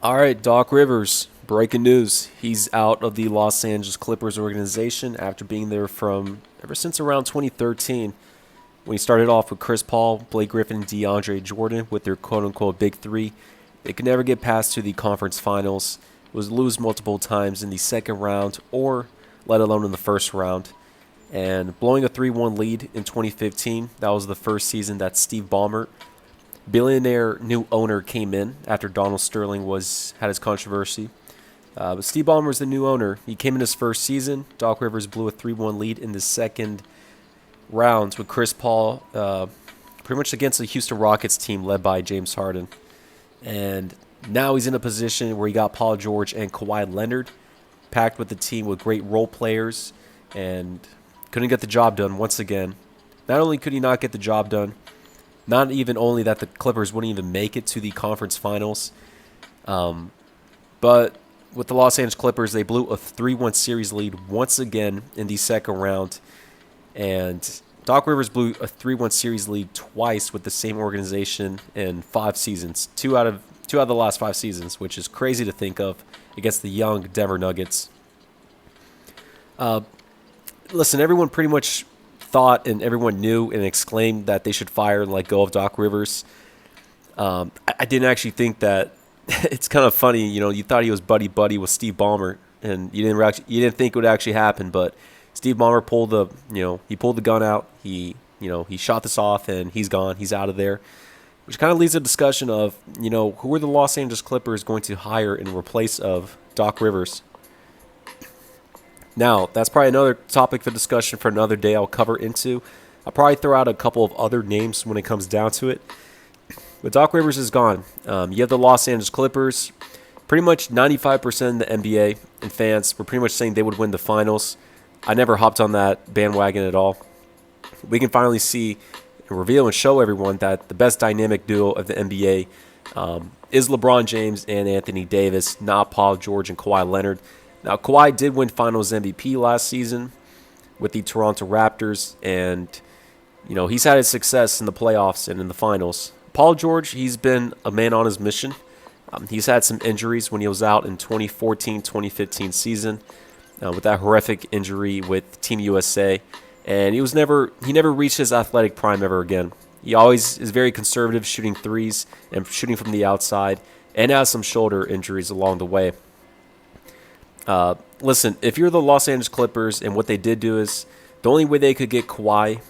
All right, Doc Rivers, breaking news. He's out of the Los Angeles Clippers organization after being there from ever since around 2013 when he started off with Chris Paul, Blake Griffin, and DeAndre Jordan with their quote-unquote big three. They could never get past to the conference finals, was lose multiple times in the second round or let alone in the first round. And blowing a 3-1 lead in 2015, that was the first season that Steve Ballmer, billionaire new owner, came in after Donald Sterling had his controversy. But Steve Ballmer was the new owner. He came in his first season. Doc Rivers blew a 3-1 lead in the second round with Chris Paul, pretty much against the Houston Rockets team led by James Harden. And now he's in a position where he got Paul George and Kawhi Leonard, packed with the team with great role players, and couldn't get the job done once again. Not only could he not get the job done, not even only that the Clippers wouldn't even make it to the conference finals, but with the Los Angeles Clippers, they blew a 3-1 series lead once again in the second round. And Doc Rivers blew a 3-1 series lead twice with the same organization in 5 seasons, two out of the last 5 seasons, which is crazy to think of against the young Denver Nuggets. Listen, everyone pretty much thought and everyone knew and exclaimed that they should fire and let go of Doc Rivers. I didn't actually think that. It's kind of funny, you thought he was buddy with Steve Ballmer, and you didn't think it would actually happen, but Steve Ballmer pulled the gun out. He shot this off, and he's gone. He's out of there, which kind of leads to a discussion of, who are the Los Angeles Clippers going to hire in replace of Doc Rivers? Now, that's probably another topic for discussion for another day I'll cover into. I'll probably throw out a couple of other names when it comes down to it. But Doc Rivers is gone. You have the Los Angeles Clippers. Pretty much 95% of the NBA and fans were pretty much saying they would win the finals. I never hopped on that bandwagon at all. We can finally see and reveal and show everyone that the best dynamic duo of the NBA is LeBron James and Anthony Davis, not Paul George and Kawhi Leonard. Now, Kawhi did win Finals MVP last season with the Toronto Raptors, and he's had his success in the playoffs and in the finals. Paul George, he's been a man on his mission. He's had some injuries when he was out in 2014-2015 season with that horrific injury with Team USA, and he never reached his athletic prime ever again. He always is very conservative shooting threes and shooting from the outside, and has some shoulder injuries along the way. Listen, if you're the Los Angeles Clippers, and what they did do is the only way they could get Kawhi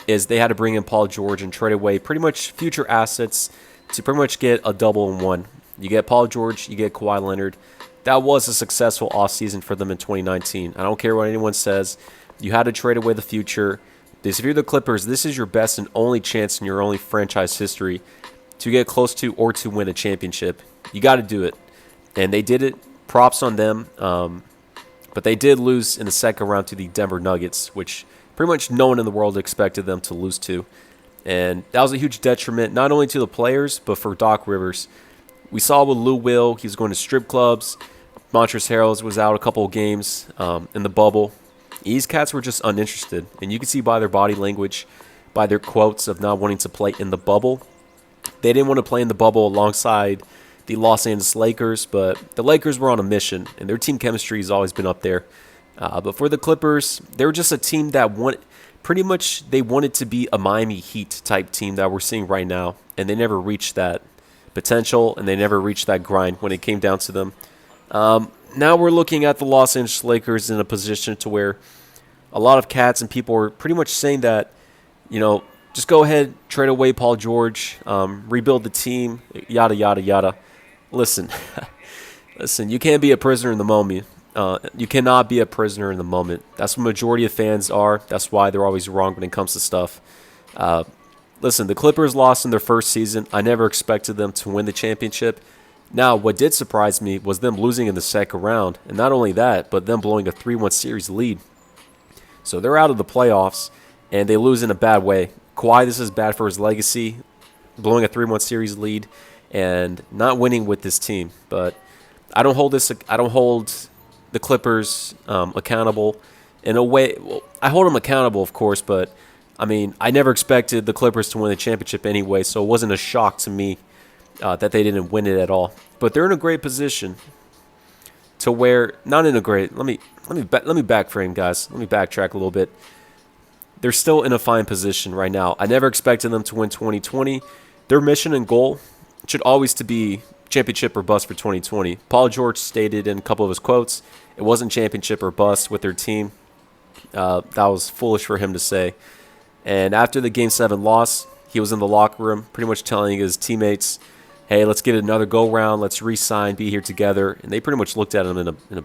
is they had to bring in Paul George and trade away pretty much future assets to pretty much get a double in one. You get Paul George, you get Kawhi Leonard. That was a successful offseason for them in 2019. I don't care what anyone says. You had to trade away the future. If you're the Clippers, this is your best and only chance in your only franchise history to get close to or to win a championship. You got to do it. And they did it. Props on them. But they did lose in the second round to the Denver Nuggets, which pretty much no one in the world expected them to lose to. And that was a huge detriment, not only to the players, but for Doc Rivers. We saw with Lou Will, he was going to strip clubs. Montrezl Harrell was out a couple of games in the bubble. These cats were just uninterested. And you can see by their body language, by their quotes of not wanting to play in the bubble. They didn't want to play in the bubble alongside the Los Angeles Lakers, but the Lakers were on a mission, and their team chemistry has always been up there. But for the Clippers, they were just a team that they wanted to be a Miami Heat type team that we're seeing right now, and they never reached that potential, and they never reached that grind when it came down to them. Now we're looking at the Los Angeles Lakers in a position to where a lot of cats and people are pretty much saying that, just go ahead, trade away Paul George, rebuild the team, yada, yada, yada. Listen, you can't be a prisoner in the moment. You cannot be a prisoner in the moment. That's what majority of fans are. That's why they're always wrong when it comes to stuff. Listen, the Clippers lost in their first season. I never expected them to win the championship. Now, what did surprise me was them losing in the second round. And not only that, but them blowing a 3-1 series lead. So they're out of the playoffs, and they lose in a bad way. Kawhi, this is bad for his legacy, blowing a 3-1 series lead and not winning with this team. But I don't hold the Clippers accountable in a way. Well, I hold them accountable, of course, but I mean, I never expected the Clippers to win the championship anyway, so it wasn't a shock to me that they didn't win it at all. But they're in a great position to where not in a great. Let me backframe, guys. Let me backtrack a little bit. They're still in a fine position right now. I never expected them to win 2020. Their mission and goal should always to be championship or bust for 2020. Paul George stated in a couple of his quotes, it wasn't championship or bust with their team. That was foolish for him to say. And after the Game 7 loss, he was in the locker room pretty much telling his teammates, hey, let's get another go-round. Let's re-sign, be here together. And they pretty much looked at him in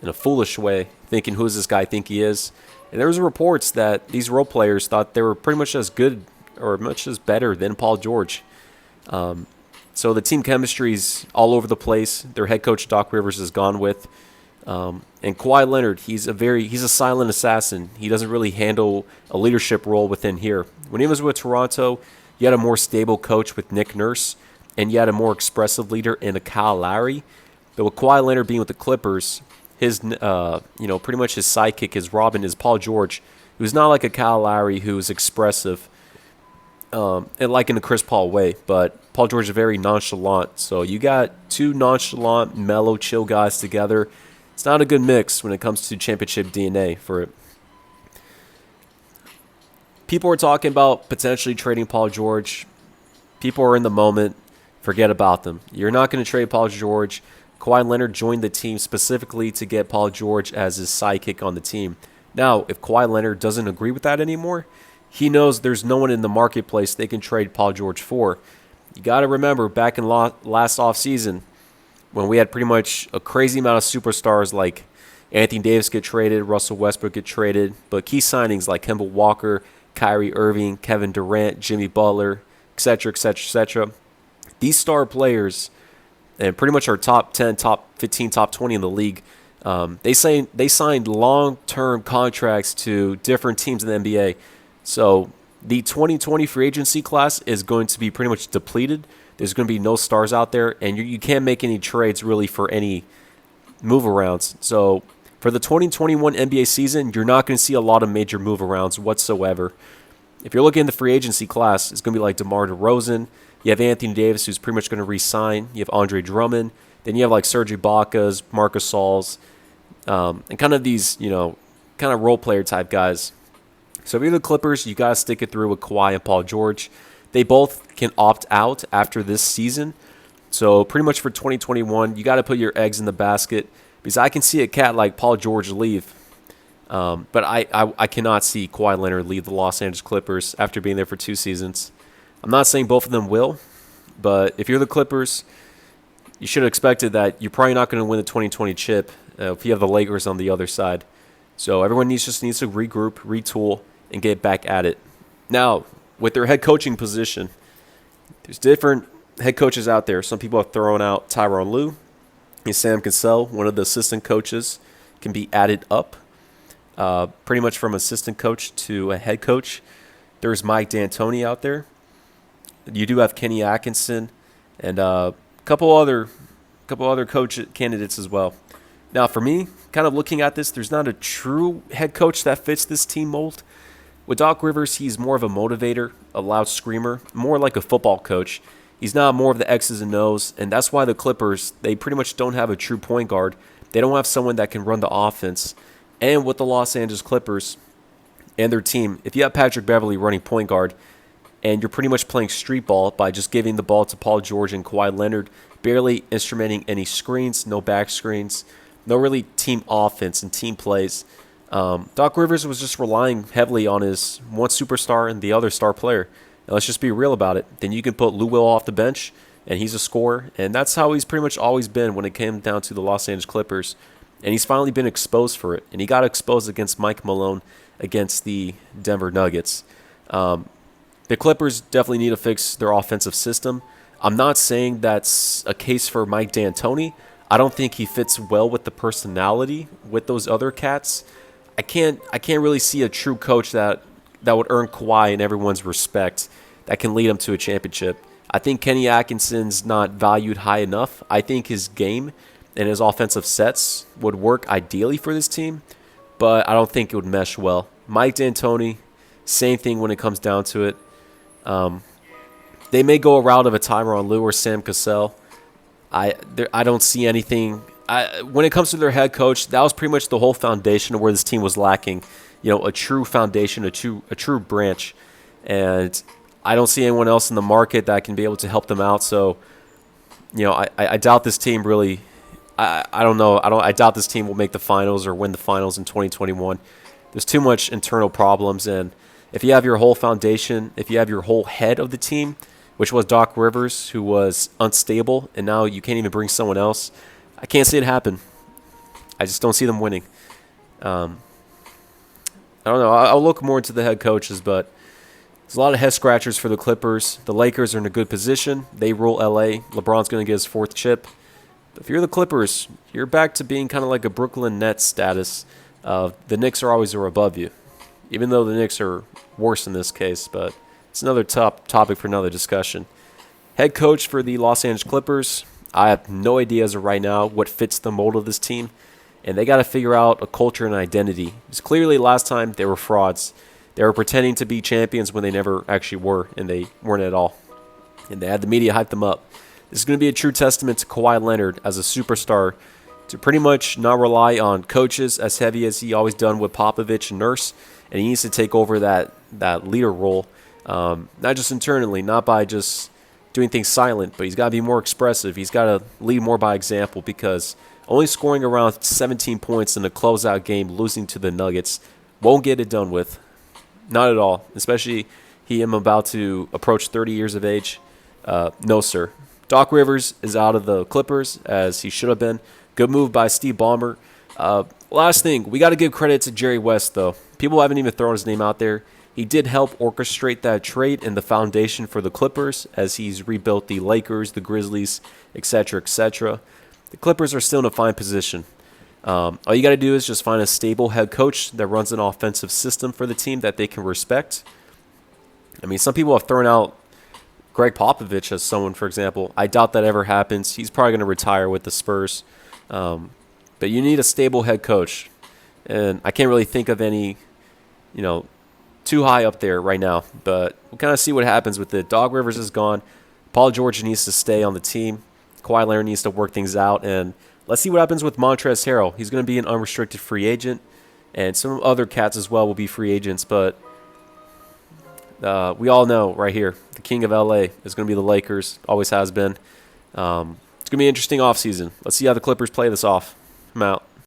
a foolish way, thinking, who does this guy think he is? And there was reports that these role players thought they were pretty much as good or much as better than Paul George. So the team chemistry's all over the place. Their head coach, Doc Rivers, is gone with. And Kawhi Leonard, he's a silent assassin. He doesn't really handle a leadership role within here. When he was with Toronto, you had a more stable coach with Nick Nurse, and you had a more expressive leader in a Kyle Lowry. But with Kawhi Leonard being with the Clippers, his pretty much his sidekick, his Robin, is Paul George, who's not like a Kyle Lowry who's expressive, and like in a Chris Paul way. But Paul George is very nonchalant. So you got two nonchalant, mellow, chill guys together. It's not a good mix when it comes to championship DNA for it. People are talking about potentially trading Paul George. People are in the moment. Forget about them. You're not going to trade Paul George. Kawhi Leonard joined the team specifically to get Paul George as his sidekick on the team. Now, if Kawhi Leonard doesn't agree with that anymore, he knows there's no one in the marketplace they can trade Paul George for. You got to remember, back in last offseason, when we had pretty much a crazy amount of superstars like Anthony Davis get traded, Russell Westbrook get traded, but key signings like Kemba Walker, Kyrie Irving, Kevin Durant, Jimmy Butler, etc., etc., etc. These star players, and pretty much our top 10, top 15, top 20 in the league, they signed long-term contracts to different teams in the NBA. So the 2020 free agency class is going to be pretty much depleted. There's going to be no stars out there, and you can't make any trades really for any move-arounds. So for the 2021 NBA season, you're not going to see a lot of major move-arounds whatsoever. If you're looking at the free agency class, it's going to be like DeMar DeRozan. You have Anthony Davis, who's pretty much going to re-sign. You have Andre Drummond. Then you have like Serge Ibaka's, Marcus Gasol's, and kind of these, kind of role player type guys. So if you're the Clippers, you got to stick it through with Kawhi and Paul George. They both can opt out after this season. So pretty much for 2021, you got to put your eggs in the basket, because I can see a cat like Paul George leave. But I cannot see Kawhi Leonard leave the Los Angeles Clippers after being there for 2 seasons. I'm not saying both of them will, but if you're the Clippers, you should have expected that you're probably not going to win the 2020 chip if you have the Lakers on the other side. So everyone needs to regroup, retool, and get back at it. Now, with their head coaching position, there's different head coaches out there. Some people are throwing out Tyronn Lue and Sam Cassell. One of the assistant coaches can be added up, pretty much from assistant coach to a head coach. There's Mike D'Antoni out there. You do have Kenny Atkinson and a couple other coach candidates as well. Now, for me, kind of looking at this, there's not a true head coach that fits this team mold. With Doc Rivers, he's more of a motivator, a loud screamer, more like a football coach. He's not more of the X's and O's, and that's why the Clippers, they pretty much don't have a true point guard. They don't have someone that can run the offense. And with the Los Angeles Clippers and their team, if you have Patrick Beverley running point guard, and you're pretty much playing street ball by just giving the ball to Paul George and Kawhi Leonard, barely instrumenting any screens, no back screens, no really team offense and team plays. Doc Rivers was just relying heavily on his one superstar and the other star player. Now, let's just be real about it. Then you can put Lou Will off the bench, and he's a scorer. And that's how he's pretty much always been when it came down to the Los Angeles Clippers. And he's finally been exposed for it. And he got exposed against Mike Malone against the Denver Nuggets. The Clippers definitely need to fix their offensive system. I'm not saying that's a case for Mike D'Antoni. I don't think he fits well with the personality with those other cats. I can't really see a true coach that would earn Kawhi and everyone's respect that can lead him to a championship. I think Kenny Atkinson's not valued high enough. I think his game and his offensive sets would work ideally for this team, but I don't think it would mesh well. Mike D'Antoni, same thing when it comes down to it. They may go a route of a Tyronn Lue or Sam Cassell. I don't see anything. When it comes to their head coach, that was pretty much the whole foundation of where this team was lacking. A true foundation, a true branch. And I don't see anyone else in the market that can be able to help them out. So, I doubt this team really. I don't know. I doubt this team will make the finals or win the finals in 2021. There's too much internal problems, and if you have your whole foundation, if you have your whole head of the team, which was Doc Rivers, who was unstable, and now you can't even bring someone else, I can't see it happen. I just don't see them winning. I don't know. I'll look more into the head coaches, but there's a lot of head scratchers for the Clippers. The Lakers are in a good position. They rule LA. LeBron's going to get his 4th chip. But if you're the Clippers, you're back to being kind of like a Brooklyn Nets status. The Knicks are always above you, even though the Knicks are worse in this case, but it's another topic for another discussion. Head coach for the Los Angeles Clippers, I have no idea as of right now what fits the mold of this team, and they got to figure out a culture and identity. Because clearly last time they were frauds. They were pretending to be champions when they never actually were, and they weren't at all. And they had the media hype them up. This is going to be a true testament to Kawhi Leonard as a superstar, to pretty much not rely on coaches as heavy as he always done with Popovich and Nurse, and he needs to take over that leader role, not just internally, not by just doing things silent, but he's got to be more expressive. He's got to lead more by example, because only scoring around 17 points in a closeout game, losing to the Nuggets, won't get it done with. Not at all, especially him about to approach 30 years of age. No, sir. Doc Rivers is out of the Clippers, as he should have been. Good move by Steve Ballmer. Last thing, we got to give credit to Jerry West, though. People haven't even thrown his name out there. He did help orchestrate that trade and the foundation for the Clippers, as he's rebuilt the Lakers, the Grizzlies, etc., etc. The Clippers are still in a fine position. All you got to do is just find a stable head coach that runs an offensive system for the team that they can respect. I mean, some people have thrown out Greg Popovich as someone, for example. I doubt that ever happens. He's probably going to retire with the Spurs. But you need a stable head coach. And I can't really think of any, too high up there right now. But we'll kind of see what happens with it. Doc Rivers is gone. Paul George needs to stay on the team. Kawhi Leonard needs to work things out. And let's see what happens with Montrezl Harrell. He's going to be an unrestricted free agent. And some other cats as well will be free agents. But we all know right here, the king of LA is going to be the Lakers. Always has been. It's going to be an interesting offseason. Let's see how the Clippers play this off. I'm out.